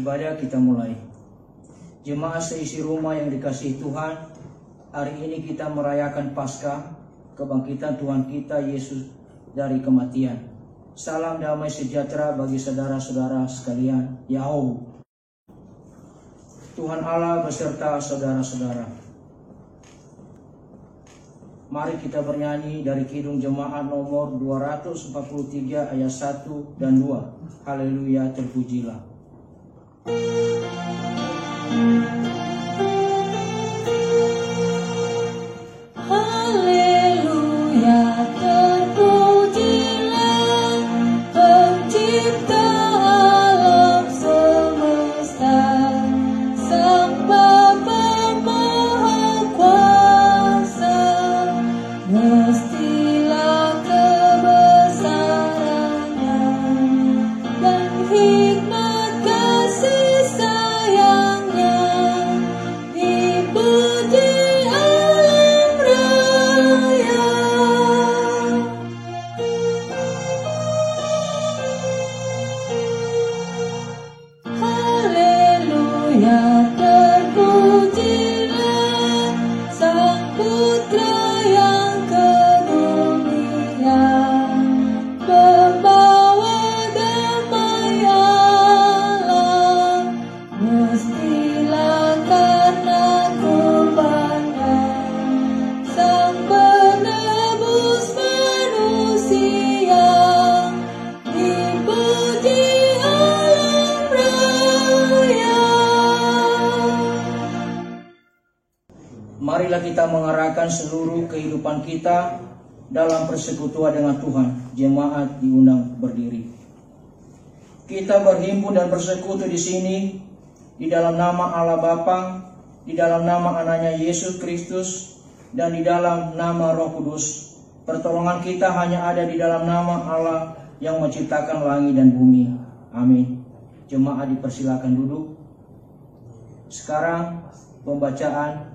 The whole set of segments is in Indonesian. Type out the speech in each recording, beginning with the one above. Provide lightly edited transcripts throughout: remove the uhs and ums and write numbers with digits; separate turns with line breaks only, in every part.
ibadah kita mulai. Jemaat seisi rumah yang dikasihi Tuhan, hari ini kita merayakan Paskah, kebangkitan Tuhan kita Yesus dari kematian. Salam damai sejahtera bagi saudara-saudara sekalian. Yahoo. Tuhan Allah beserta saudara-saudara. Mari kita bernyanyi dari Kidung Jemaat nomor 243 ayat 1 dan 2. Haleluya, terpujilah.
Haleluya, terpujilah Pencipta alam semesta, Sang Bapa Maha Kuasa. Mestilah kebesarannya dan hikmat kasih sayangnya dipuji alam raya. Haleluya, terpujilah Sang Putra yang ke dunia, membawa damai alam. Mestilah karena kurbannya Sang penebus manusia dipuji alam raya.
Marilah kita mengarahkan seluruh kehidupan kita dalam persekutuan dengan Tuhan. Jemaat diundang berdiri. Kita berhimpun dan bersekutu di sini di dalam nama Allah Bapa, di dalam nama anaknya Yesus Kristus, dan di dalam nama Roh Kudus. Pertolongan kita hanya ada di dalam nama Allah yang menciptakan langit dan bumi. Amin. Jemaat dipersilakan duduk. Sekarang pembacaan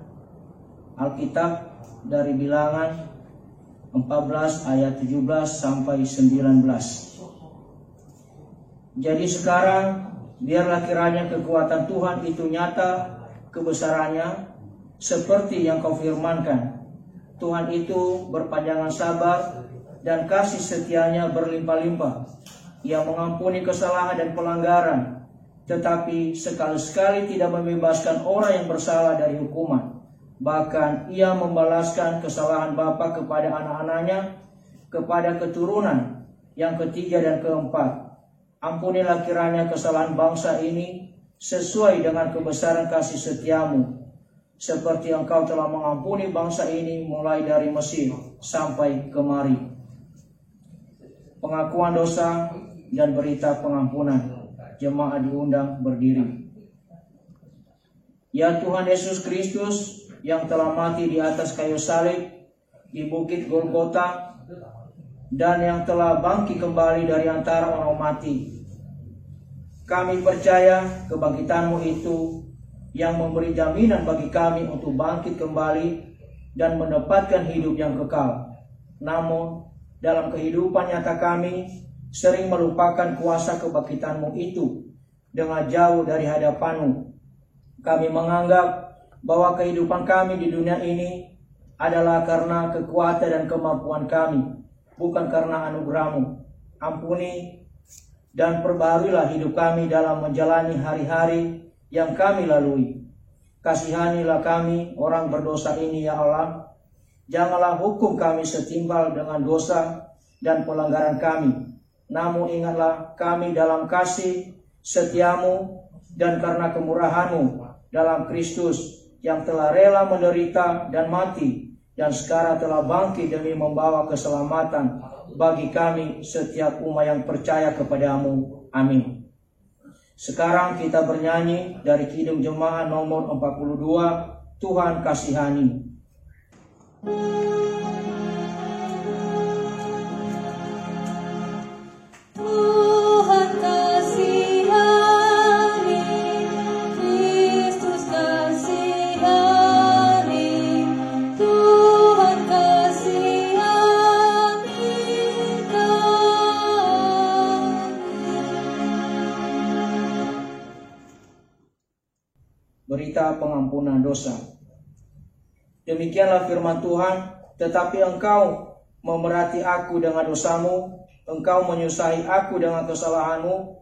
Alkitab dari Bilangan 14 ayat 17 sampai 19. Jadi sekarang biarlah kiranya kekuatan Tuhan itu nyata kebesarannya seperti yang kau firmankan. Tuhan itu berpanjangan sabar dan kasih setianya berlimpah-limpah. Ia mengampuni kesalahan dan pelanggaran, tetapi sekali-sekali tidak membebaskan orang yang bersalah dari hukuman. Bahkan ia membalaskan kesalahan bapa kepada anak-anaknya, kepada keturunan yang ketiga dan keempat. Ampunilah kiranya kesalahan bangsa ini sesuai dengan kebesaran kasih setiamu, seperti engkau telah mengampuni bangsa ini mulai dari Mesir sampai kemari. Pengakuan dosa dan berita pengampunan. Jemaat diundang berdiri. Ya Tuhan Yesus Kristus, yang telah mati di atas kayu salib di bukit Golgota, dan yang telah bangkit kembali dari antara orang mati. Kami percaya kebangkitan-Mu itu yang memberi jaminan bagi kami untuk bangkit kembali dan mendapatkan hidup yang kekal. Namun dalam kehidupan nyata kami sering melupakan kuasa kebangkitan-Mu itu dengan jauh dari hadapan-Mu. Kami menganggap bahwa kehidupan kami di dunia ini adalah karena kekuatan dan kemampuan kami, bukan karena anugerah-Mu. Ampuni dan perbaharuilah hidup kami dalam menjalani hari-hari yang kami lalui. Kasihanilah kami orang berdosa ini ya Allah. Janganlah hukum kami setimpal dengan dosa dan pelanggaran kami. Namun ingatlah kami dalam kasih setiamu dan karena kemurahan-Mu dalam Kristus, yang telah rela menderita dan mati, dan sekarang telah bangkit demi membawa keselamatan bagi kami setiap umat yang percaya kepada-Mu. Amin. Sekarang kita bernyanyi dari Kidung Jemaat nomor 42, Tuhan Kasihani.
Tuhan kasihani, Kristus kasihani, Tuhan kasihani kami.
42 kita pengampunan dosa. Demikianlah firman Tuhan, tetapi engkau memerhati aku dengan dosamu, engkau menyusahi aku dengan kesalahanmu.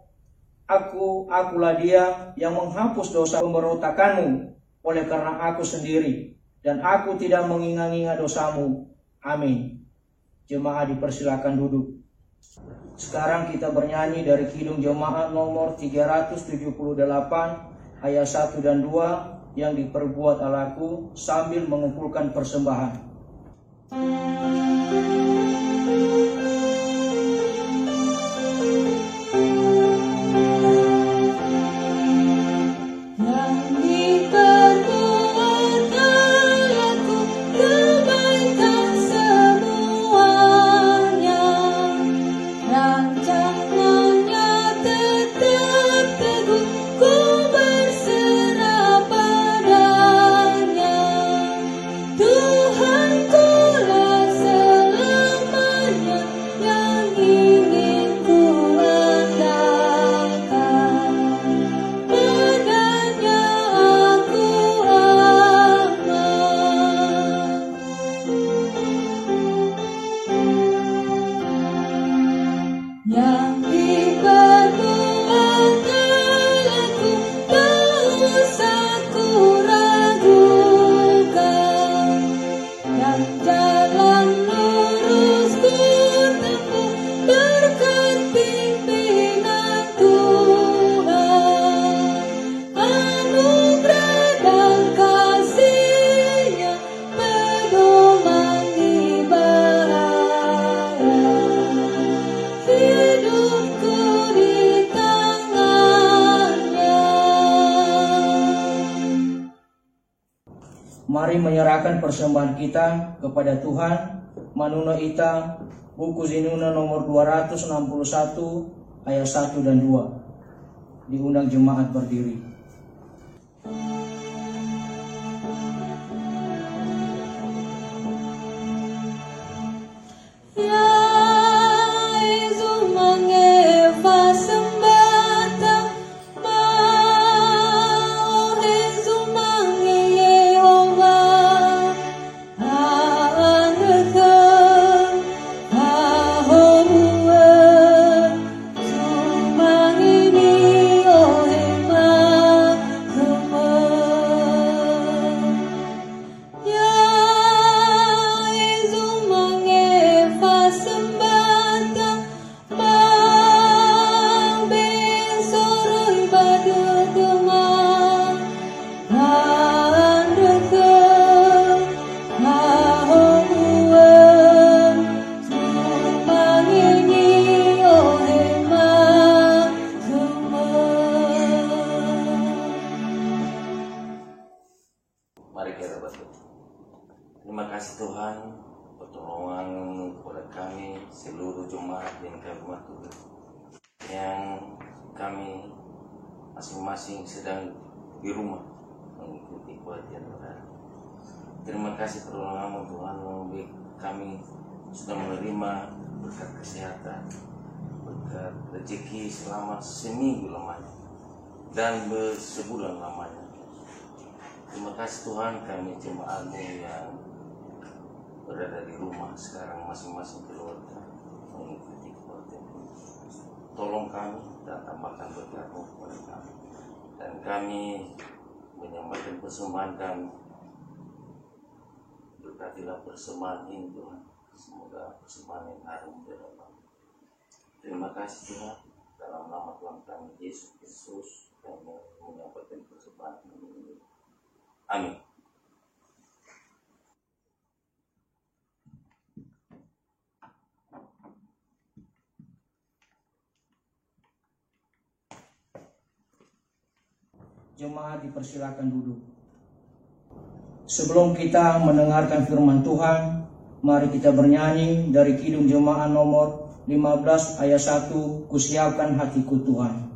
Akulah dia yang menghapus dosa pemberontakanmu oleh karena aku sendiri, dan aku tidak mengingat-ingat dosamu. Amin. Jemaat dipersilakan duduk. Sekarang kita bernyanyi dari Kidung Jemaat nomor 378 ayat 1 dan 2 yang diperbuat Allahku sambil mengumpulkan persembahan. Mari menyerahkan persembahan kita kepada Tuhan. Manuna ita buku Zinuna nomor 261 ayat 1 dan 2. Diundang jemaat berdiri.
Terima kasih Tuhan pertolongan kepada kami seluruh jemaat yang kami hormati, yang kami masing-masing sedang di rumah mengikuti pelatihan Tuhan. Terima kasih pertolongan Tuhan bagi kami sudah menerima berkat kesehatan, berkat rezeki selama seminggu lamanya dan sebulan lamanya. Terima kasih Tuhan, kami jemaat-Mu yang berada di rumah sekarang masing-masing keluarga mengikuti keluarga. Tolong kami dan tambahkan berkat-Mu kepada kami, dan kami menyampaikan persembahan kami. Berkatilah persembahan ini Tuhan, semoga persembahan yang harum di dalam. Terima kasih Tuhan, dalam nama Tuhan kami Yesus Kristus kami menyampaikan persembahan ini. Amin.
Jemaat dipersilakan duduk. Sebelum kita mendengarkan firman Tuhan, mari kita bernyanyi dari Kidung Jemaat nomor 15 ayat 1, Kusiapkan hatiku Tuhan.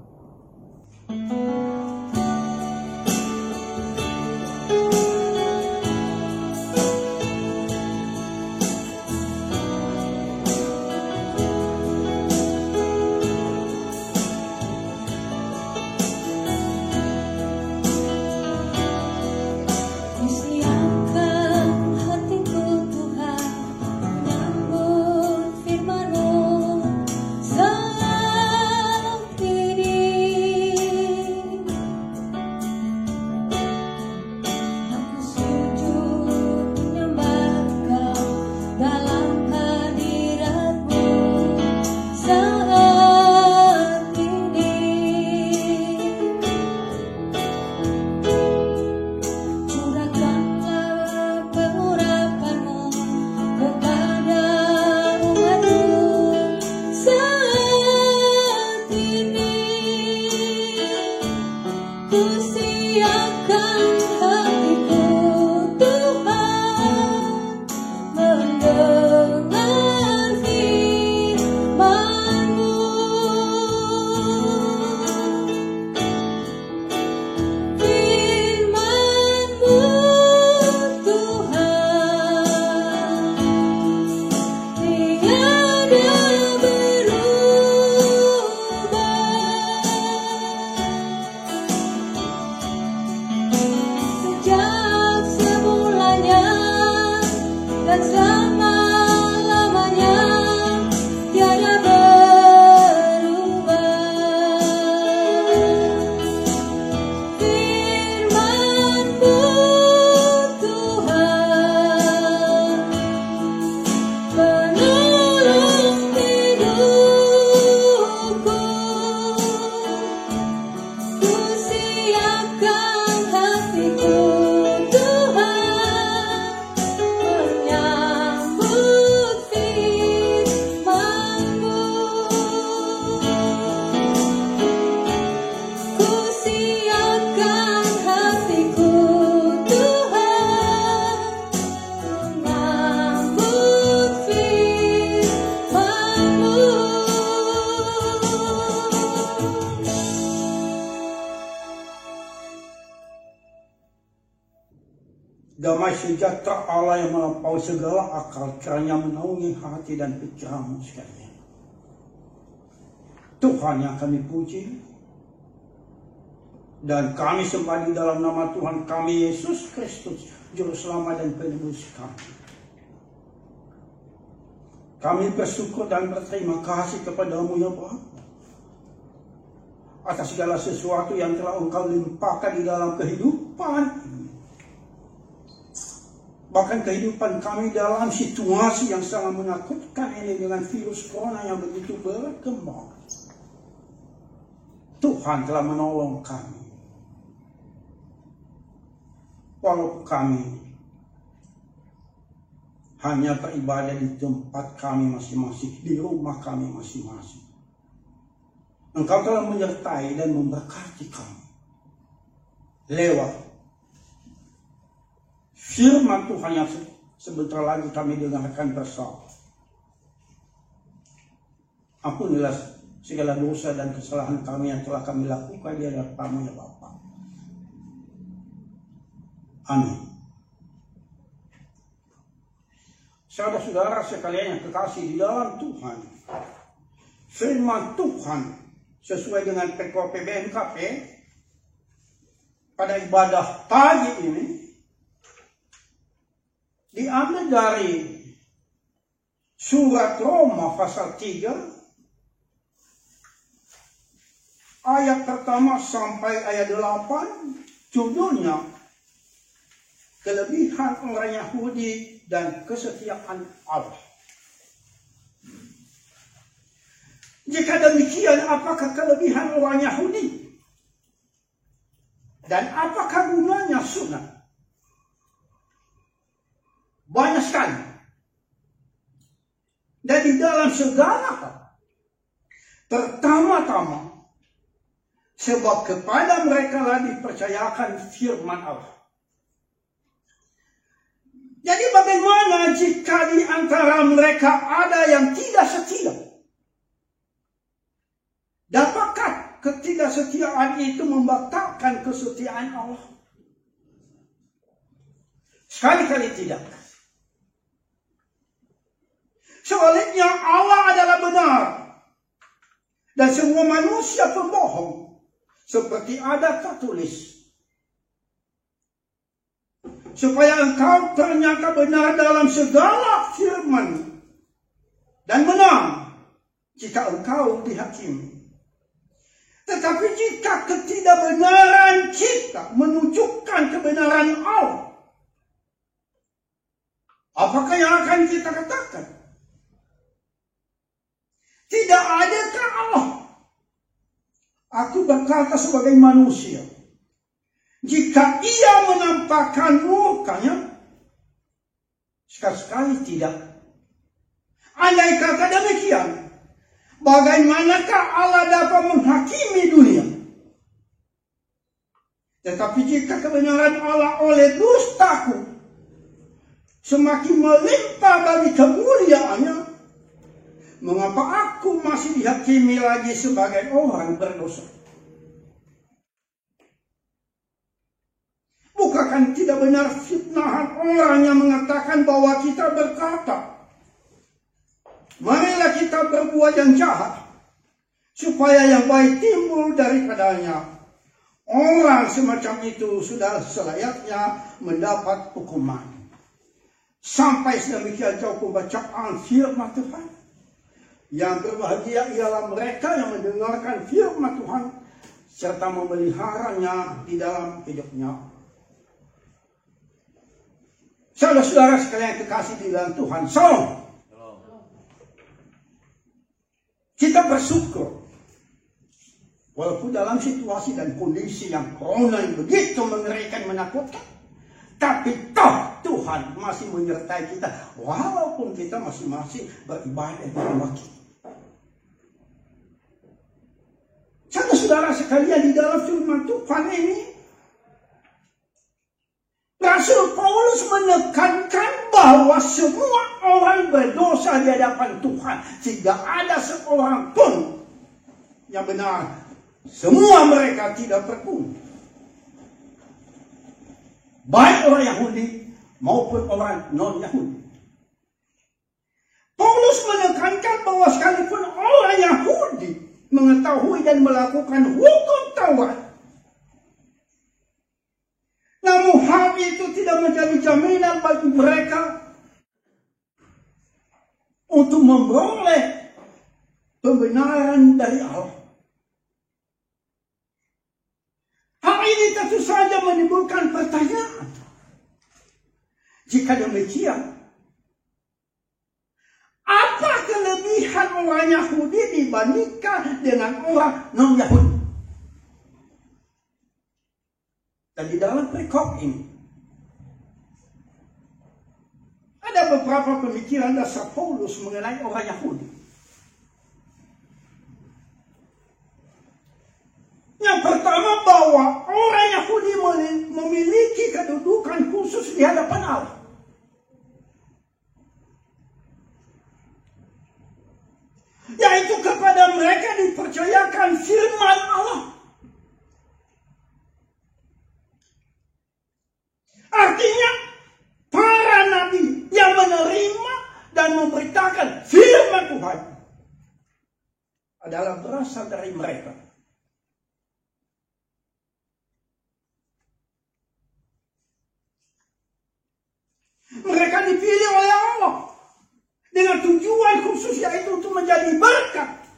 selama-lamanya tiada berubah. Firman-Mu Tuhan, penolong hidupku, ku siapkan hatiku Tuhan, menyambut firman-Mu. Ku siapkan hatiku Tuhan, menyambut firman-Mu.
Damai sejahtera Allah yang melampaui segala akal kiranya menaungi hati dan pikiranmu sekalian. Tuhan yang kami puji dan kami sembah di dalam nama Tuhan kami Yesus Kristus, Juru Selamat dan Penebus kami. Kami bersyukur dan berterima kasih kepadamu ya Bapa, atas segala sesuatu yang telah Engkau limpahkan di dalam kehidupan ini. Bahkan kehidupan kami dalam situasi yang sangat menakutkan ini dengan virus corona yang begitu berkembang. Tuhan telah menolong kami. Walaupun kami hanya beribadah di tempat kami masing-masing, di rumah kami masing-masing, Engkau telah menyertai dan memberkati kami lewat firman Tuhan yang sebentar lagi kami dengarkan bersama. Ampunilah segala dosa dan kesalahan kami yang telah kami lakukan di hadapan-Mu ya Bapa. Amin. Saudara-saudara sekalian yang kekasih di dalam Tuhan, firman Tuhan sesuai dengan PKP BMKP pada ibadah pagi ini diambil dari surat Roma pasal 3 ayat pertama sampai ayat 8, judulnya kelebihan orang Yahudi dan kesetiaan Allah. Jika demikian, apakah kelebihan orang Yahudi dan apakah gunanya sunat? Banyak sekali. Dan di dalam segala hal, pertama-tama, sebab kepada mereka lah dipercayakan firman Allah. Jadi bagaimana jika di antara mereka ada yang tidak setia? Dapatkah ketidaksetiaan itu membatalkan kesetiaan Allah? Sekali-kali tidak. Sebaliknya Allah adalah benar dan semua manusia pembohong, seperti ada tertulis. Supaya engkau ternyata benar dalam segala firman dan menang jika engkau dihakimi. Tetapi jika ketidakbenaran kita menunjukkan kebenaran Allah, apakah yang akan kita katakan? Tidak adakah Allah? Aku berkata sebagai manusia, jika ia menampakkan mukanya, sekali-sekali tidak. Andai kata demikian, bagaimanakah Allah dapat menghakimi dunia? Tetapi jika kebenaran Allah oleh dustaku semakin melimpah bagi kemuliaannya, mengapa aku masih dihakimi lagi sebagai orang berdosa? Bukankah tidak benar fitnahan orang yang mengatakan bahwa kita berkata, marilah kita berbuat yang jahat, supaya yang baik timbul daripadanya. Orang semacam itu sudah selayaknya mendapat hukuman. Sampai sedemikian jauh pembacaan firman Tuhan. Yang berbahagia ialah mereka yang mendengarkan firman Tuhan serta memeliharanya di dalam hidupnya. Saudara-saudara sekalian kekasih di dalam Tuhan, kita bersyukur walaupun dalam situasi dan kondisi yang corona yang begitu mengerikan, menakutkan, tapi toh Tuhan masih menyertai kita walaupun kita masing-masing beribadah di rumah kita. Saudara-saudara sekalian, di dalam firman Tuhan ini Rasul Paulus menekankan bahwa semua orang berdosa di hadapan Tuhan. Tidak ada seorang pun yang benar. Semua mereka tidak berguna. Baik orang Yahudi maupun orang non-Yahudi. Paulus menekankan bahwa sekalipun orang Yahudi mengetahui dan melakukan hukum Taurat, namun hal itu tidak menjadi jaminan bagi mereka untuk memperoleh pembenaran dari Allah. Hal ini tentu saja menimbulkan pertanyaan. Jika demikian, apa kelebihan orang Yahudi dibandingkan dengan orang non-Yahudi? Dan di dalam perikop ini ada beberapa pemikiran dasar Paulus mengenai orang Yahudi. Yang pertama, bahwa orang Yahudi memiliki kedudukan khusus di hadapan Allah. Yaitu kepada mereka dipercayakan firman Allah. Artinya, para nabi yang menerima dan memberitakan firman Tuhan adalah berasal dari mereka. Mereka dipilih oleh Allah dengan tujuan khusus, yaitu untuk menjadi berkat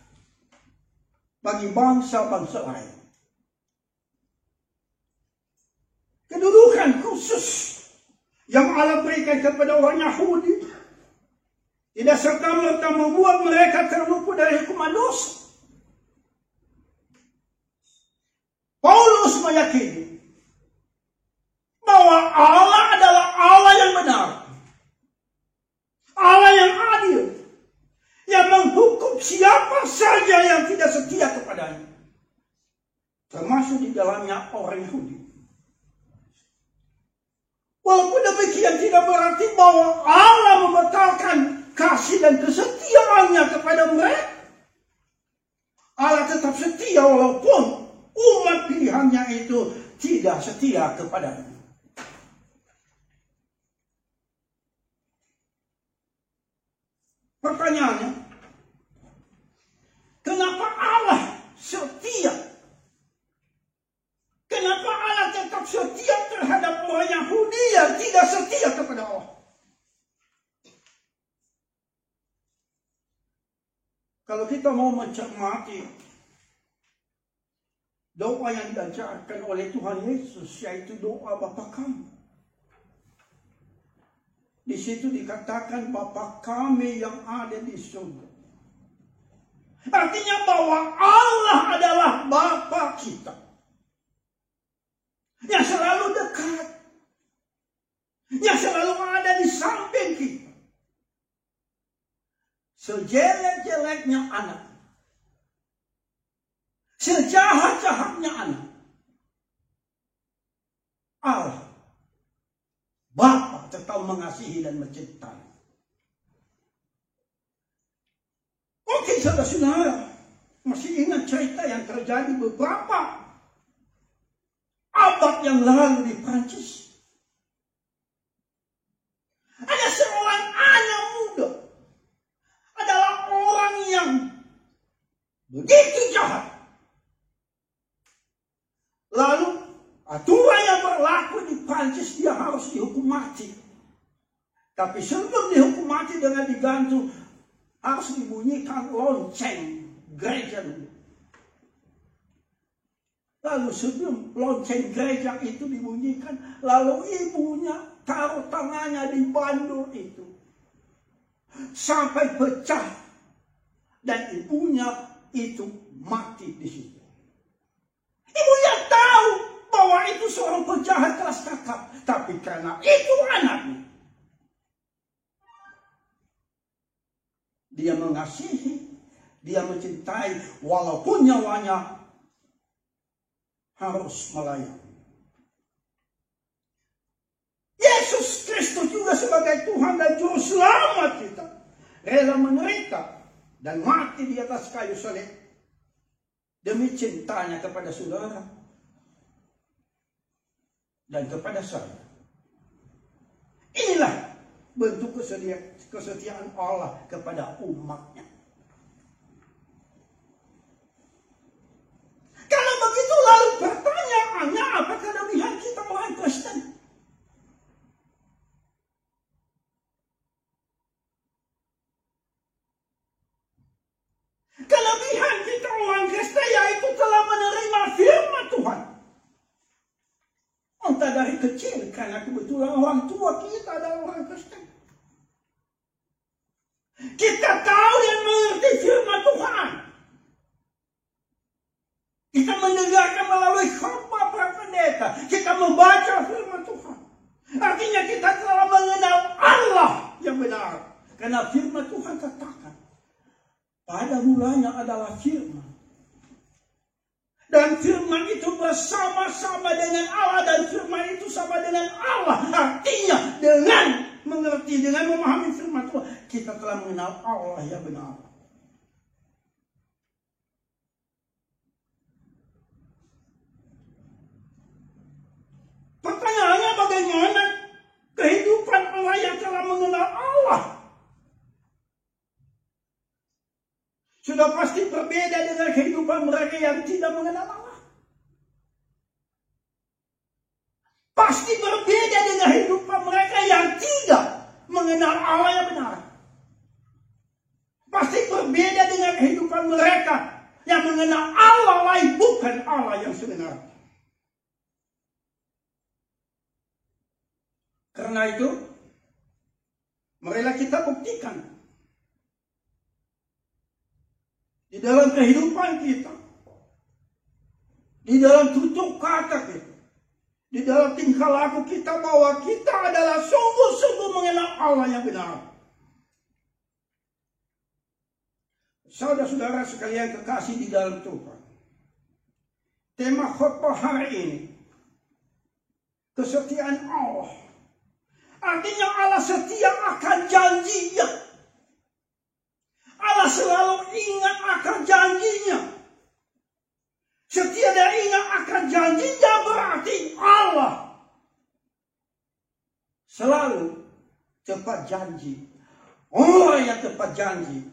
bagi bangsa-bangsa lain. Kedudukan khusus yang Allah berikan kepada orang Yahudi tidak serta-merta membuat mereka terluput dari hukuman dosa. Paulus meyakini bahwa Allah adalah Allah yang benar, Allah yang adil, yang menghukum siapa saja yang tidak setia kepadanya, termasuk di dalamnya orang Yahudi. Walaupun demikian tidak berarti bahwa Allah membatalkan kasih dan kesetiaannya kepada mereka. Allah tetap setia walaupun umat pilihannya itu tidak setia kepadanya. Pertanyaannya, kenapa Allah setia? Kenapa Allah tetap setia terhadap orang Yahudi yang tidak setia kepada Allah? Kalau kita mau mencermati doa yang diajarkan oleh Tuhan Yesus, yaitu doa Bapa kami. Di situ dikatakan Bapa kami yang ada di surga. Artinya bahwa Allah adalah Bapa kita, yang selalu dekat, yang selalu ada di samping kita. Sejelek-jeleknya anak, sejahat-jahatnya anak, Allah, Bapa tetap mengasihi dan mencintai. Mungkin saudara-saudara masih ingat cerita yang terjadi beberapa abad yang lalu di Prancis. Ada seorang anak muda, adalah orang yang begitu jahat. Lalu aturan yang berlaku di Prancis, dia harus dihukum mati Tapi sebelum dihukum mati dengan digantung, harus dibunyikan lonceng gereja dulu. Lalu sebelum lonceng gereja itu dibunyikan, lalu ibunya taruh tangannya di bandul itu. Sampai pecah. Dan ibunya itu mati di situ. Ibunya tahu bahwa itu seorang penjahat kelas kakap. Tapi karena itu anaknya, dia mengasihi, dia mencintai, walaupun nyawanya harus melayani. Yesus Kristus juga sebagai Tuhan dan Juru Selamat kita, rela menderita dan mati di atas kayu salib demi cintanya kepada saudara dan kepada saya. Inilah bentuk kesetiaan Allah kepada umatnya. Kalau begitu lalu pertanyaannya, apa kelebihan kita orang Kristen? Kelebihan kita orang Kristen yaitu telah menerima firman Tuhan. Entah dari kecil, karena kebetulan orang tua kita adalah orang Kristen. Kita tahu dan mengerti firman Tuhan. Kita mendengarkan melalui khotbah para pendeta. Kita membaca firman Tuhan. Artinya kita telah mengenal Allah yang benar. Karena firman Tuhan katakan, pada mulanya adalah firman. Dan firman itu bersama-sama dengan Allah. Dan firman itu sama dengan Allah. Artinya dengan mengerti, dengan memahami firman Tuhan, kita telah mengenal Allah yang benar. Pertanyaannya, bagaimana kehidupan orang yang telah mengenal Allah? Sudah pasti berbeda dengan kehidupan mereka yang tidak mengenal Allah. Pasti berbeda dengan kehidupan mereka yang tidak mengenal Allah yang benar. Pasti berbeda dengan kehidupan mereka yang mengenal Allah lain, bukan Allah yang sebenarnya. Karena itu, marilah kita buktikan di dalam kehidupan kita, di dalam tutur kata kita, di dalam tingkah laku kita, bahwa kita adalah sungguh-sungguh mengenal Allah yang benar. Saudara-saudara sekalian kekasih di dalam Tuhan, tema khotbah hari ini, kesetiaan Allah. Artinya Allah setia akan janjinya. Allah selalu ingat akan janjinya. Setia dan ingat akan janjinya berarti Allah selalu tepat janji. Orang yang tepat janji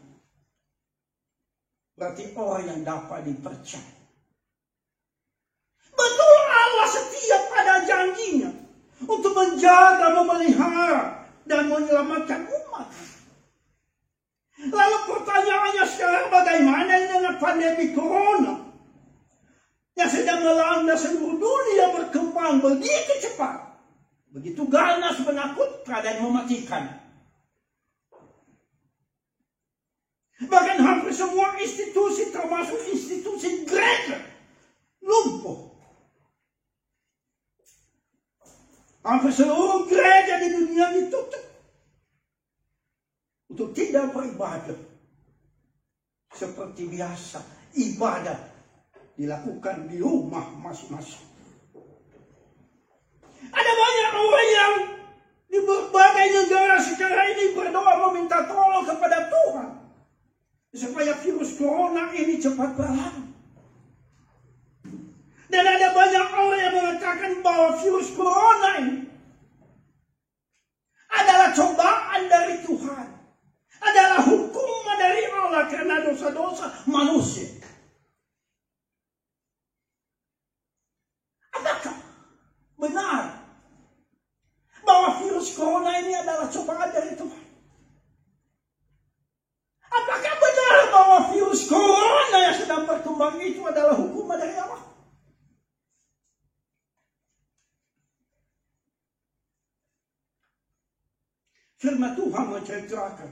berarti orang yang dapat dipercaya. Betul, Allah setia pada janjinya untuk menjaga, memelihara, dan menyelamatkan umat. Lalu pertanyaannya sekarang, bagaimana dengan pandemi corona yang sedang melanda seluruh dunia, berkembang begitu cepat, begitu ganas, menakutkan dan mematikan. Bahkan hampir semua institusi, termasuk institusi gereja, lumpuh. Hampir seluruh gereja di dunia ditutup untuk tidak beribadah seperti biasa. Ibadah dilakukan di rumah masing-masing. Ada banyak orang yang di berbagai negara sekarang ini berdoa meminta tolong kepada Tuhan supaya virus corona ini cepat berlalu. Dan ada banyak orang yang mengatakan bahwa virus corona ini adalah cobaan dari Tuhan, adalah hukuman dari Allah karena dosa-dosa manusia. Apakah benar bahwa virus corona ini adalah cobaan dari memang itu adalah hukuman dari Allah. Firman Tuhan menceritakan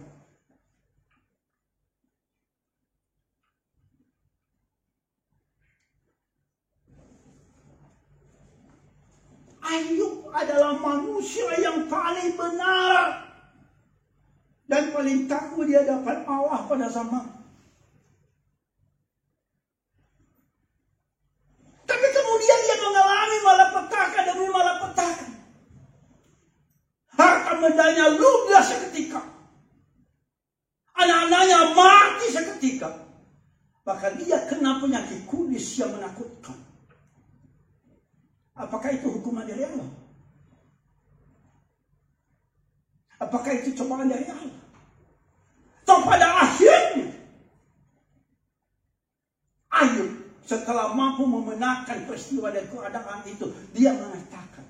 Ayub adalah manusia yang paling benar dan paling takut di hadapan Allah pada zaman. Tapi kemudian dia mengalami malapetaka demi malapetaka. Harta bendanya ludes seketika. Anak-anaknya mati seketika. Bahkan dia kena penyakit kudis yang menakutkan. Apakah itu hukuman dari Allah? Apakah itu cobaan dari Allah? Atau pada akhirnya Ayub setelah mampu memenangkan peristiwa dan keadaan itu, dia mengatakan,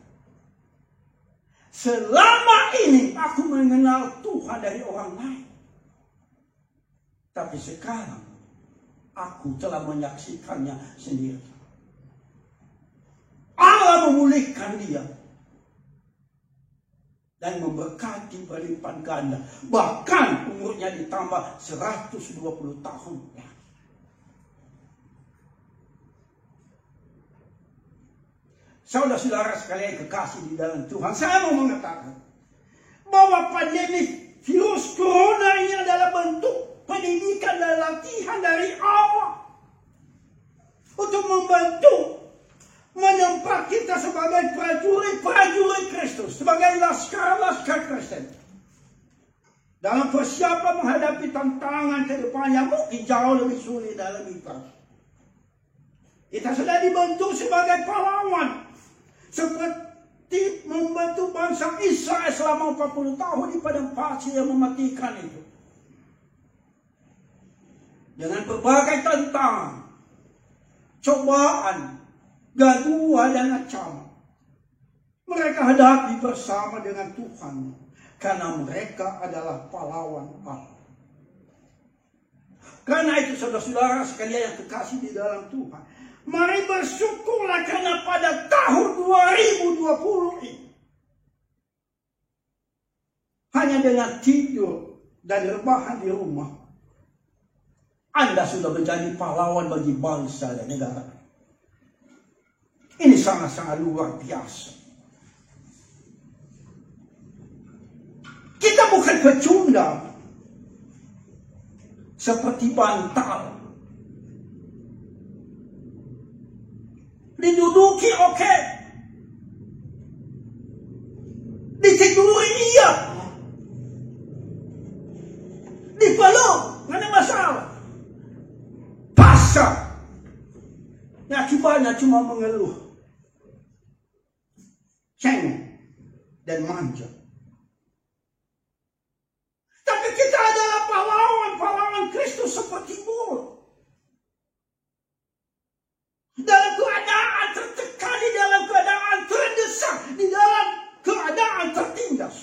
selama ini aku mengenal Tuhan dari orang lain. Tapi sekarang aku telah menyaksikannya sendiri. Allah memulihkan dia dan memberkati berlipat ganda. Bahkan umurnya ditambah 120 tahun. Saudara-saudara sekalian kekasih di dalam Tuhan, saya mau mengatakan bahwa pandemi virus corona ini adalah bentuk pendidikan dan latihan dari Allah untuk membantu menempat kita sebagai prajurit Kristus, sebagai laskar Kristen dalam persiapan menghadapi tantangan ke depannya mungkin jauh lebih sulit dalam hidup. Kita sudah dibentuk sebagai pahlawan, seperti membantu bangsa Israel selama 40 tahun di padang pasir yang mematikan itu. Dengan berbagai tantangan, cobaan, gaduhan dan ancaman, mereka hadapi bersama dengan Tuhan, karena mereka adalah pahlawan Allah. Karena itu saudara-saudara sekalian yang terkasih di dalam Tuhan, mari bersyukurlah karena pada tahun 2020 ini, hanya dengan tidur dan rebahan di rumah, Anda sudah menjadi pahlawan bagi bangsa dan negara. Ini sangat-sangat luar biasa. Kita bukan pecundang seperti bantal. Diduduki oke. Ditiduri iya. Dipeluk, nggak ada masalah. Pasang. Ya akibatnya cuma mengeluh, cengeng dan manja. Tapi kita adalah pahlawan Kristus seperti burung. Dalam keadaan tertekan, di dalam keadaan terdesak, di dalam keadaan tertindas,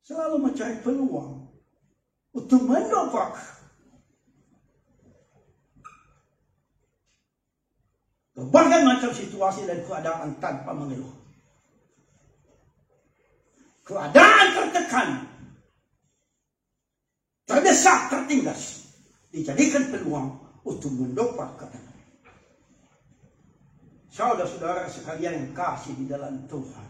selalu mencari peluang untuk menopang berbagai macam situasi dan keadaan tanpa mengeluh. Keadaan tertekan, terdesak, tertindas, dijadikan peluang untuk mendopang keadaan. Saudara-saudara sekalian yang kasih di dalam Tuhan,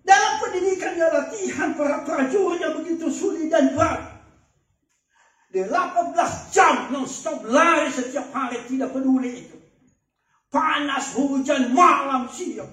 dalam pendidikan dan latihan para prajurit yang begitu sulit dan berat, 18 jam non-stop lari setiap hari, tidak peduli itu. Panas, hujan, malam, siang.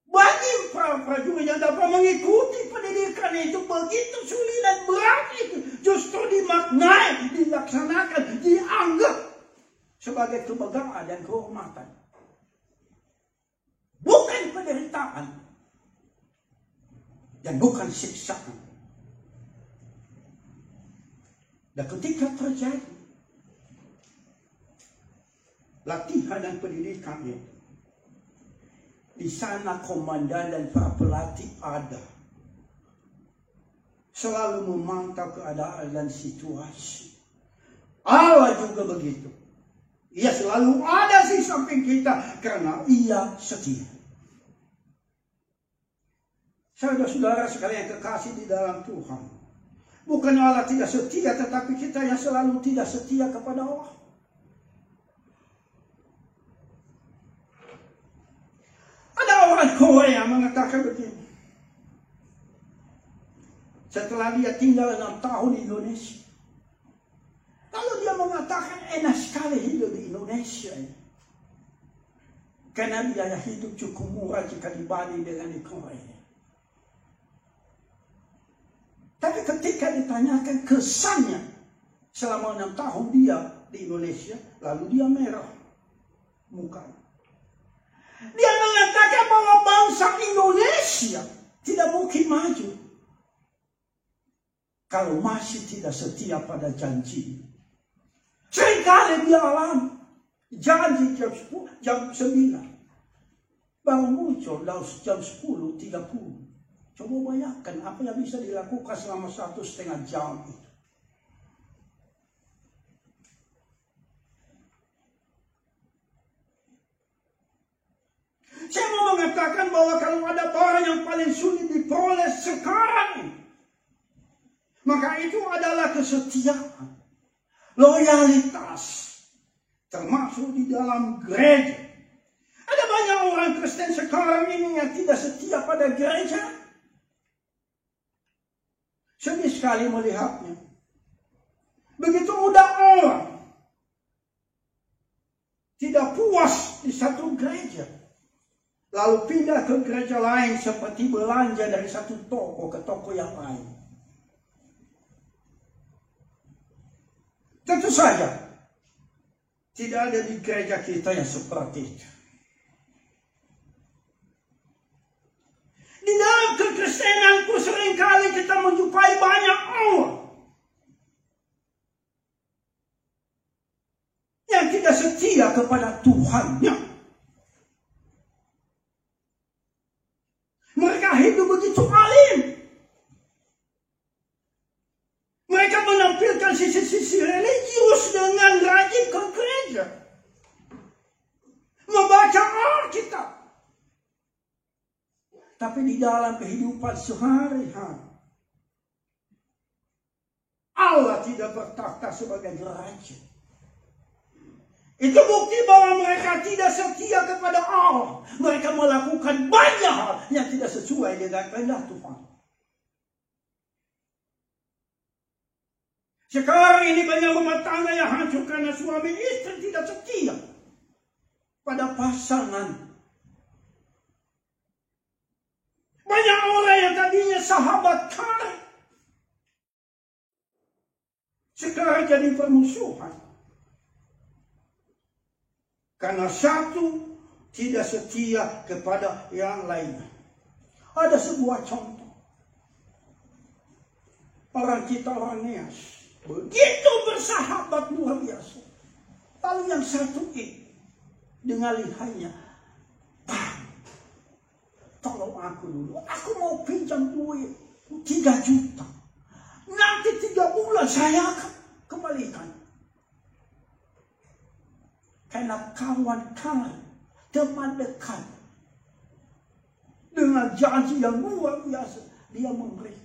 Bagi para prajurit yang dapat mengikuti pendidikan itu begitu sulit dan berat itu, justru dimaknai, dilaksanakan, dianggap sebagai kebanggaan dan kehormatan. Bukan penderitaan dan bukan siksaan. Dan ketika terjadi latihan dan pendidikan itu, Di sana komandan dan para pelatih ada. Selalu memantau keadaan dan situasi. Allah juga begitu. Ia selalu ada di samping kita karena ia setia. Saudara-saudara sekalian kekasih di dalam Tuhan. Bukan Allah tidak setia, tetapi kita yang selalu tidak setia kepada Allah. Ada orang Korea mengatakan begini. Setelah dia tinggal 6 tahun di Indonesia. Lalu dia mengatakan enak sekali hidup di Indonesia. Karena biaya hidup cukup murah jika dibanding dengan di Korea. Tapi ketika ditanyakan kesannya selama 6 tahun dia di Indonesia, lalu dia merah mukanya. Dia mengatakan bahwa bangsa Indonesia tidak mungkin maju kalau masih tidak setia pada janji. Seringkali dia alami janji jam 9 baru muncul jam 10.30. Coba bayangkan apa yang bisa dilakukan selama 1,5 jam itu. Saya mau mengatakan bahwa kalau ada barang yang paling sulit diperoleh sekarang, maka itu adalah kesetiaan, loyalitas, termasuk di dalam gereja. Ada banyak orang Kristen sekarang ini yang tidak setia pada gereja. Sedih sekali melihatnya. Begitu mudah orang tidak puas di satu gereja, lalu pindah ke gereja lain seperti belanja dari satu toko ke toko yang lain. Tentu saja tidak ada di gereja kita yang seperti itu. Di dalam kekristenanku seringkali kita menjumpai banyak orang yang tidak setia kepada Tuhannya. Mereka hidup begitu alim. Mereka menampilkan sisi-sisi religius dengan rajin ke gereja, membaca Alkitab. Tapi di dalam kehidupan sehari-hari, Allah tidak bertakhta sebagai raja. Itu bukti bahwa mereka tidak setia kepada Allah. Mereka melakukan banyak hal yang tidak sesuai dengan kehendak Tuhan. Sekarang ini banyak rumah tangga yang hancur karena suami istri tidak setia pada pasangan. Banyak orang yang tadinya sahabat karib sekarang jadi permusuhan. Karena satu tidak setia kepada yang lainnya. Ada sebuah contoh. Orang kita orang Nias begitu bersahabat luar biasa. Lalu yang satu ini dengan lihainya, tolong aku dulu. Aku mau pinjam duit 3 juta. Nanti 3 bulan saya akan kembalikan. Karena kawan karib, teman dekat, dengan janji yang luar biasa, dia memberikan.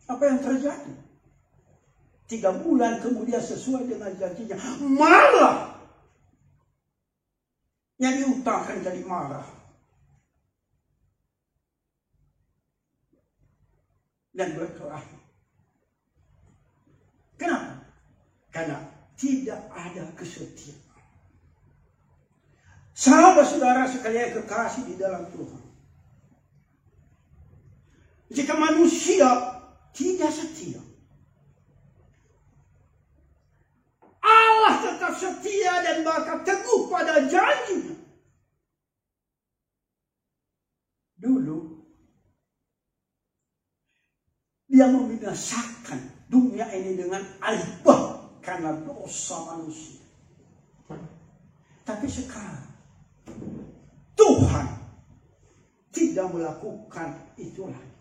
Apa yang terjadi? 3 bulan kemudian sesuai dengan janjinya, malah yang diutangkan jadi marah. Dan berkelahi. Kenapa? Karena tidak ada kesetiaan. Saudara sekalian kekasih di dalam Tuhan. Jika manusia tidak setia, Allah tetap setia dan bakal teguh pada janjinya. Dulu dia membinasakan dunia ini dengan aibah karena dosa manusia. Tapi sekarang Tuhan tidak melakukan itu lagi.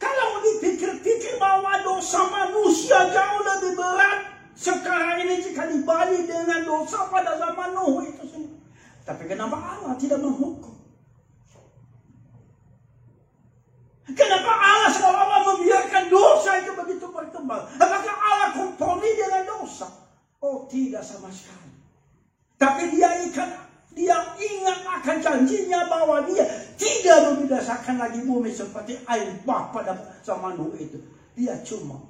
Kalau dipikir-pikir bahwa dosa manusia jauh lebih berat sekarang ini jika dibanding dengan dosa pada zaman Nuh itu sendiri. Tapi kenapa Allah tidak menghukum? Kenapa Allah seolah-olah membiarkan dosa itu begitu berkembang? Apakah Allah kompromi dengan dosa? Oh, tidak sama sekali. Tapi dia ingat akan janjinya bahwa dia tidak membinasakan lagi bumi seperti air bah pada zaman Nuh itu. Dia cuma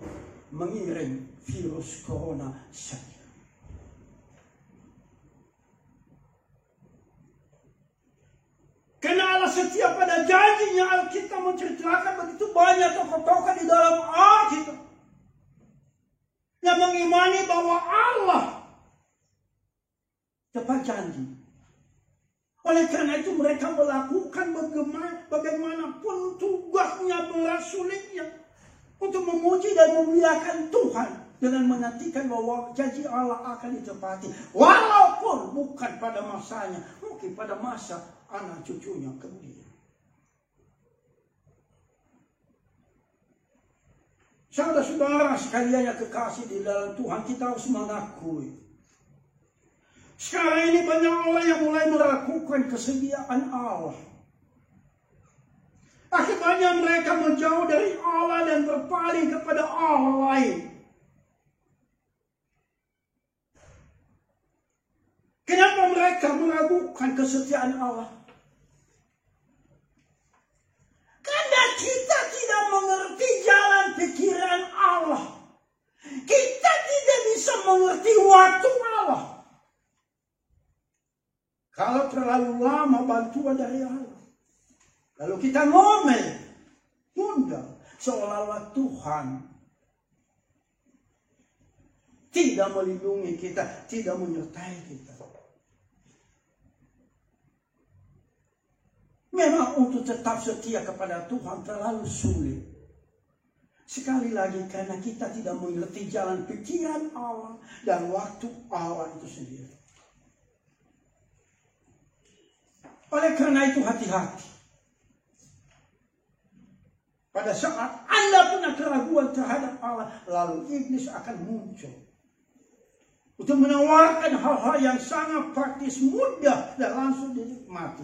mengirim virus corona saja. Karena Allah setia pada janjinya, Alkitab menceritakan begitu banyak tokoh-tokoh di dalam Alkitab yang mengimani bahwa Allah tepat janji. Oleh karena itu mereka melakukan bagaimanapun tugasnya berat sulitnya untuk memuji dan memuliakan Tuhan dengan menantikan bahwa janji Allah akan ditepati. Walaupun bukan pada masanya, mungkin pada masa anak cucunya kemudian. Saudara-saudara sekalian yang kekasih di dalam Tuhan, kita harus mengakui. Sekarang ini banyak orang yang mulai meragukan kesediaan Allah. Akibatnya mereka menjauh dari Allah dan berpaling kepada Allah lain. Kenapa mereka meragukan kesetiaan Allah? Karena kita tidak mengerti jalan pikiran Allah. Kita tidak bisa mengerti waktu Allah. Kalau terlalu lama bantuan dari Allah. Lalu kita ngomel, tunda, seolah-olah Tuhan tidak melindungi kita, tidak menyertai kita. Memang untuk tetap setia kepada Tuhan terlalu sulit. Sekali lagi karena kita tidak mengerti jalan pikiran Allah dan waktu Allah itu sendiri. Oleh karena itu hati-hati. Pada saat Anda punya keraguan terhadap Allah, lalu iblis akan muncul untuk menawarkan hal-hal yang sangat praktis, mudah dan langsung dinikmati.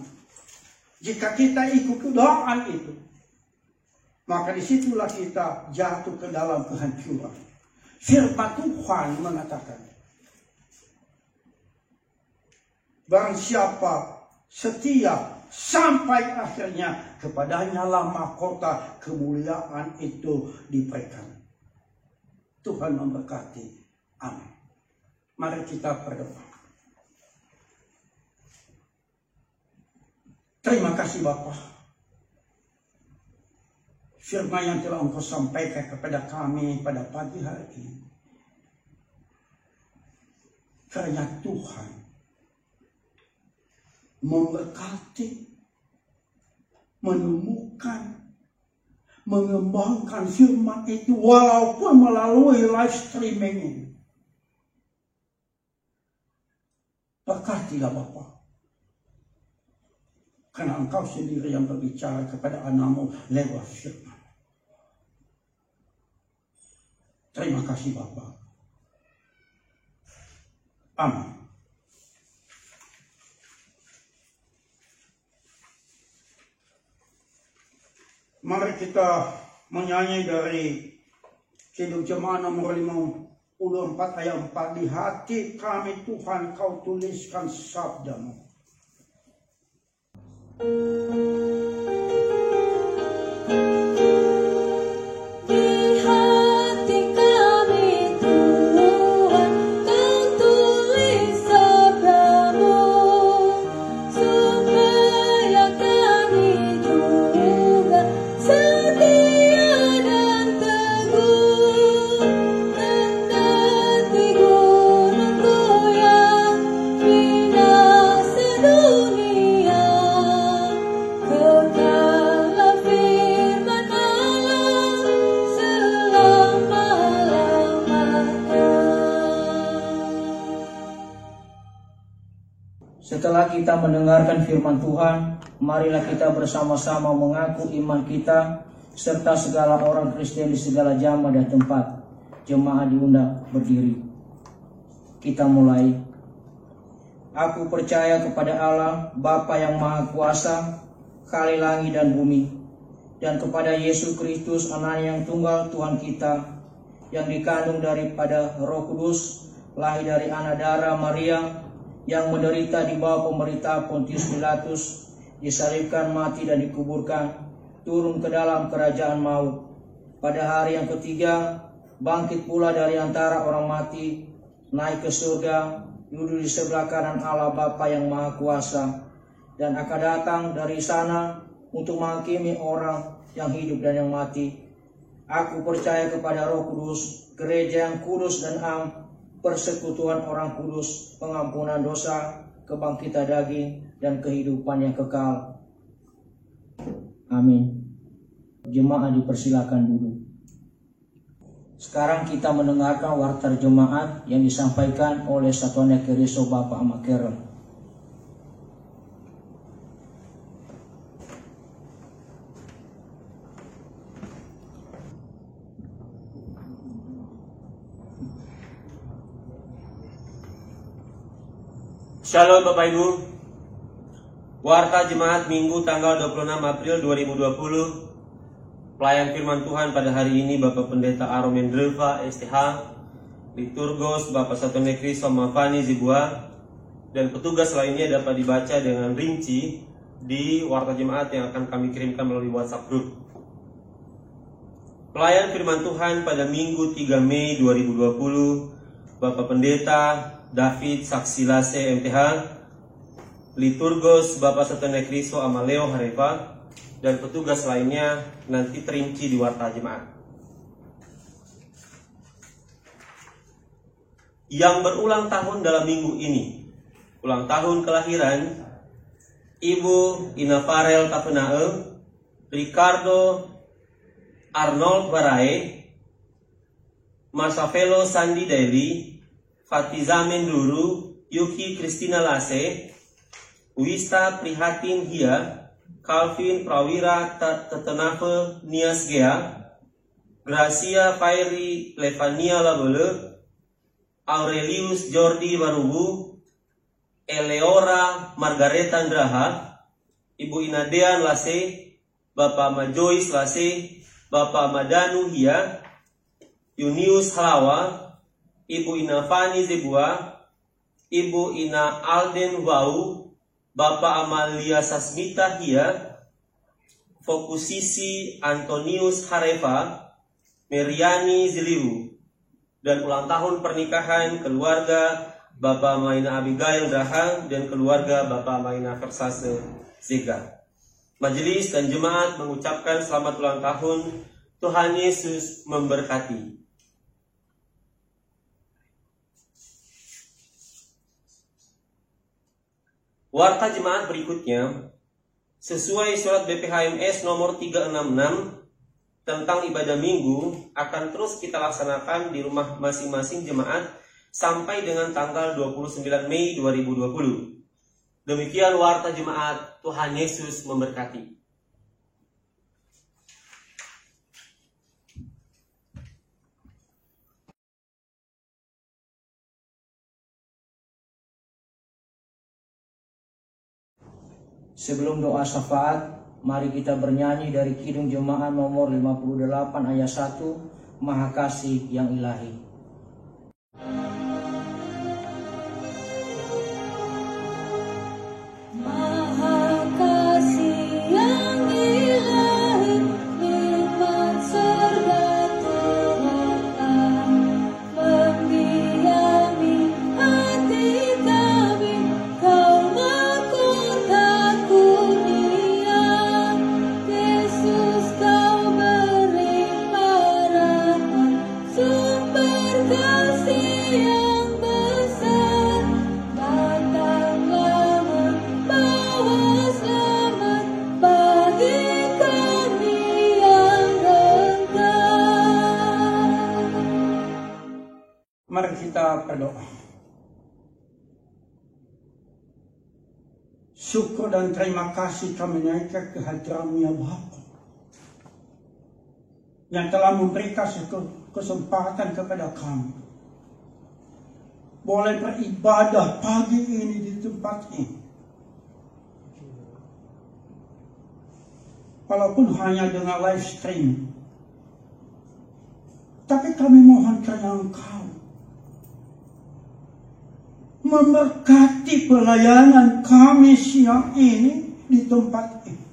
Jika kita ikut godaan itu, maka disitulah kita jatuh ke dalam kehancuran. Firman Tuhan mengatakan, barang siapa setia sampai akhirnya, kepadanya lah mahkota kemuliaan itu diberikan. Tuhan memberkati. Amin. Mari kita berdoa. Terima kasih Bapa. Firman yang telah Engkau sampaikan kepada kami pada pagi hari ini. Karena Tuhan memberkati, menemukan, mengembangkan firman itu walaupun melalui live streaming ini. Berkatilah Bapa. Karena Engkau sendiri yang berbicara kepada anak-Mu lewat firman. Terima kasih Bapa. Amin. Mari kita menyanyi dari Kidung Jemaat nomor 54 ayat 4. Di hati kami Tuhan Kau tuliskan sabda-Mu.
Kekal firman
Setelah kita mendengarkan firman Tuhan, marilah kita bersama-sama mengaku iman kita serta segala orang Kristen di segala zaman dan tempat. Jemaat diundang berdiri. Kita mulai. Aku percaya kepada Allah, Bapa yang Maha Kuasa, Khalik langit dan bumi, dan kepada Yesus Kristus, Anak yang tunggal Tuhan kita, yang dikandung daripada Roh Kudus, lahir dari anak darah Maria, yang menderita di bawah pemerintah Pontius Pilatus, disalibkan, mati dan dikuburkan, turun ke dalam kerajaan maut. Pada hari yang ketiga, bangkit pula dari antara orang mati, naik ke surga, duduk di sebelah kanan Allah Bapa yang Maha Kuasa, dan akan datang dari sana untuk menghakimi orang yang hidup dan yang mati. Aku percaya kepada Roh Kudus, gereja yang kudus dan am, persekutuan orang kudus, pengampunan dosa, kebangkitan daging, dan kehidupan yang kekal. Amin. Jemaat dipersilakan duduk. Sekarang kita mendengarkan warta jemaat yang disampaikan oleh Satuan Ekariso Bapak Makero.
Shalom Bapak Ibu. Warta Jemaat Minggu tanggal 26 April 2020. Pelayan firman Tuhan pada hari ini Bapak Pendeta Aron Mendreva STH, Liturgos Bapak Satuan Ekariso Mafani Zibua, dan petugas lainnya dapat dibaca dengan rinci di warta jemaat yang akan kami kirimkan melalui WhatsApp group. Pelayan firman Tuhan pada Minggu 3 Mei 2020, Bapak Pendeta David Saksilase MTH, Liturgos Bapak Satuan Ekariso Amaleo Harefa, dan petugas lainnya nanti terinci di warta jemaat. Yang berulang tahun dalam minggu ini, ulang tahun kelahiran Ibu Ina Farel Tapenae, Ricardo Arnold Barae, Masafelo Sandi Daily, Fatiza Menduru, Yuki Kristina Lase, Wista Prihatin Hia, Calvin Prawira Tetenafe Nias Gea, Gracia Fairi Levania Labele, Aurelius Jordi Warubu, Eleora Margareta Andraha, Ibu Inadean Lase, Bapak Majois Lase, Bapak Madanu Hia, Yunius Halawa, Ibu Ina Fani Zebua, Ibu Ina Alden Wau, Bapak Amalia Sasmita Hia, Fokusisi Antonius Harefa, Meriani Ziliwu, dan ulang tahun pernikahan keluarga Bapak Maina Abigail Drahang dan keluarga Bapak Maina Versase Zega. Majelis dan jemaat mengucapkan selamat ulang tahun. Tuhan Yesus memberkati. Warta jemaat berikutnya, sesuai surat BPHMS nomor 366 tentang ibadah minggu, akan terus kita laksanakan di rumah masing-masing jemaat sampai dengan tanggal 29 Mei 2020. Demikian warta jemaat. Tuhan Yesus memberkati.
Sebelum doa syafaat, mari kita bernyanyi dari Kidung Jemaat nomor 58 ayat 1, Maha Kasih yang Ilahi.
Maha Kasih yang Ilahi, nikmat surga Tuhan, mendiami hati kami, Kau mahkota dunia. Yesus, Kau beri rahmat, sumber kasih yang besar. Datanglah membawa selamat bagi kami yang engkau.
Mari kita berdoa. syukur dan terima kasih kami naikkan ke hadirat-Mu ya Bapa, yang telah memberikan kesempatan kepada kami boleh beribadah pagi ini di tempat ini. Walaupun hanya dengan live stream, tapi kami mohon kiranya Engkau memberkati pelayanan kami siang ini di tempat ini.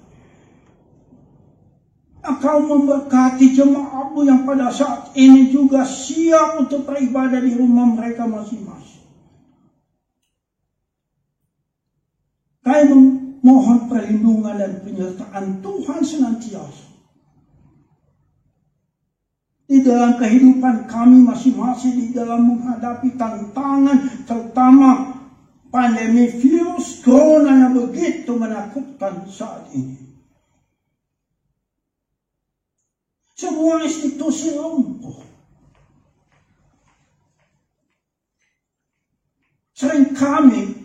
Engkau memberkati jemaat-Mu yang pada saat ini juga siap untuk beribadah di rumah mereka masing-masing. Kami mohon perlindungan dan penyertaan Tuhan senantiasa di dalam kehidupan kami masing-masing, di dalam menghadapi tantangan, terutama pandemi virus corona yang begitu menakutkan saat ini. Semua institusi lumpuh. Sering kami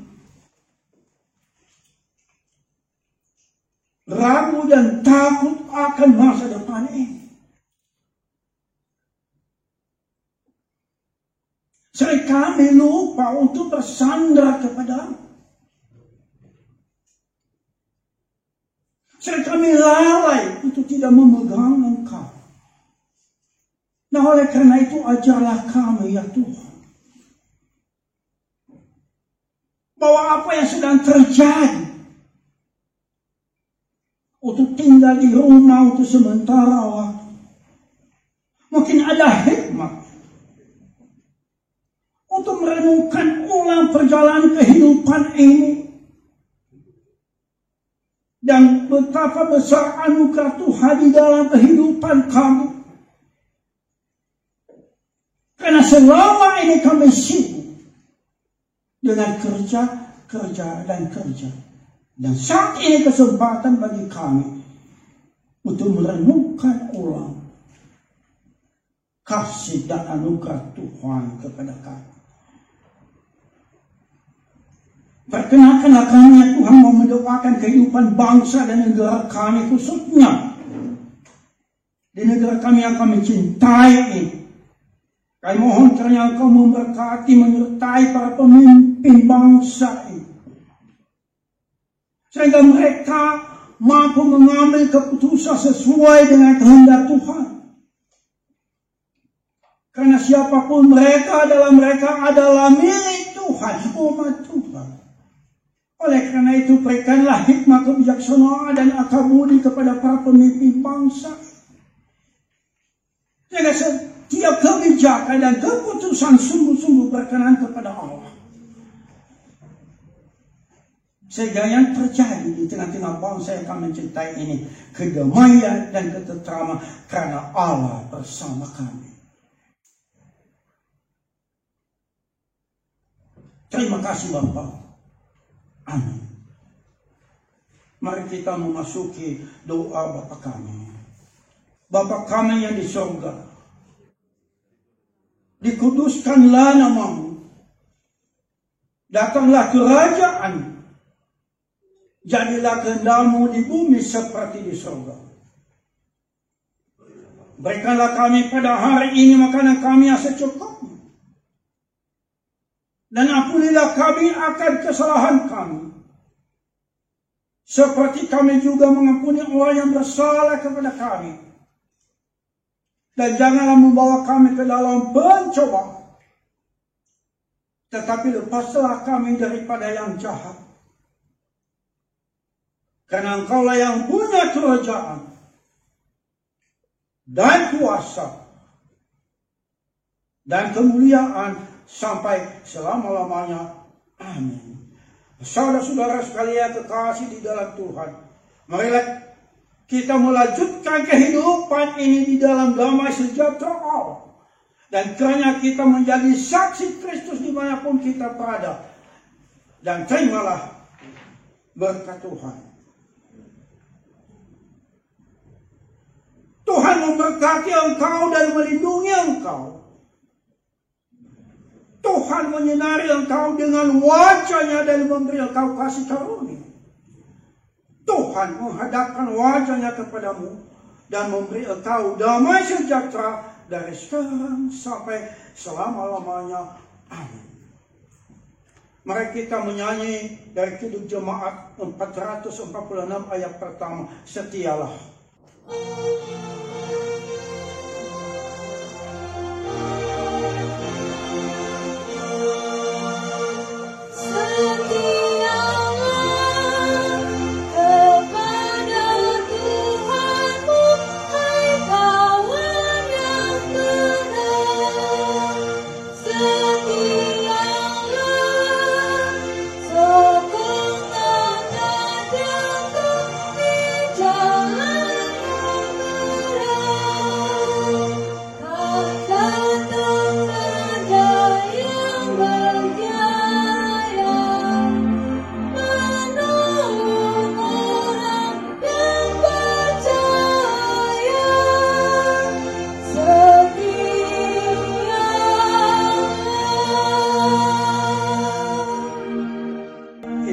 ragu dan takut akan masa depan ini. Sering kami lupa untuk bersandar kepada-Mu. Sering kami lalai untuk tidak memegang Engkau. Nah, oleh karena itu ajarlah kami ya Tuhan, bahwa apa yang sedang terjadi untuk tinggal di rumah untuk sementara waktu, mungkin ada hikmah untuk merenungkan ulang perjalanan kehidupan ini, dan betapa besar anugerah Tuhan di dalam kehidupan kami. Karena selama ini kami sibuk dengan kerja. Dan saat ini kesempatan bagi kami untuk merenungkan ulang kasih dan anugerah Tuhan kepada kami. Perkenankanlah kami ya Tuhan mau mendoakan kehidupan bangsa dan negara kami, khususnya di negara kami yang kami cintai ini. Kami mohon kiranya Engkau memberkati, menyertai para pemimpin bangsa ini, sehingga mereka mampu mengambil keputusan sesuai dengan kehendak Tuhan. Karena siapapun mereka adalah milik Tuhan, umat Tuhan. Oleh karena itu berikanlah hikmah, kebijaksanaan dan akal budi kepada para pemimpin bangsa, sehingga setiap kebijakan dan keputusan sungguh-sungguh berkenan kepada Allah. Sehingga yang terjadi di tengah-tengah bangsa yang kami cintai ini, kedamaian dan ketenteraman, karena Allah bersama kami. Terima kasih Bapa. Amin. Mari kita memasuki doa Bapa kami. Bapa kami yang di surga, dikuduskanlah nama-Mu, datanglah kerajaan, jadilah kehendak-Mu di bumi seperti di surga. Berikanlah kami pada hari ini makanan kami yang secukupnya, dan ampunilah kami akan kesalahan kami, seperti kami juga mengampuni orang yang bersalah kepada kami. Dan janganlah membawa kami ke dalam pencobaan, tetapi lepaslah kami daripada yang jahat. Karena Engkaulah yang punya kerajaan dan kuasa dan kemuliaan sampai selama-lamanya. Amin. Saudara-saudara sekalian kekasih di dalam Tuhan, marilah kita melanjutkan kehidupan ini di dalam damai sejahtera Allah. Dan kiranya kita menjadi saksi Kristus dimanapun kita berada. Dan terimalah berkat Tuhan. Tuhan memberkati engkau dan melindungi engkau. Tuhan menyinari engkau dengan wajah-Nya dan memberi engkau kasih karunia. Tuhan menghadapkan wajahnya kepadamu dan memberi engkau damai sejahtera dari sekarang sampai selama-lamanya. Amin. Mari kita menyanyi dari Kidung Jemaat 446 ayat pertama. Setialah.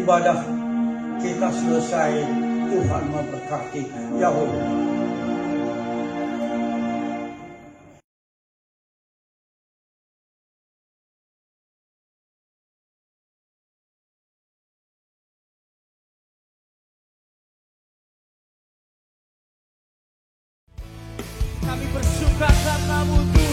Ibadah kita selesai, Tuhan memberkati. Yahweh.
Kami bersuka karena-Mu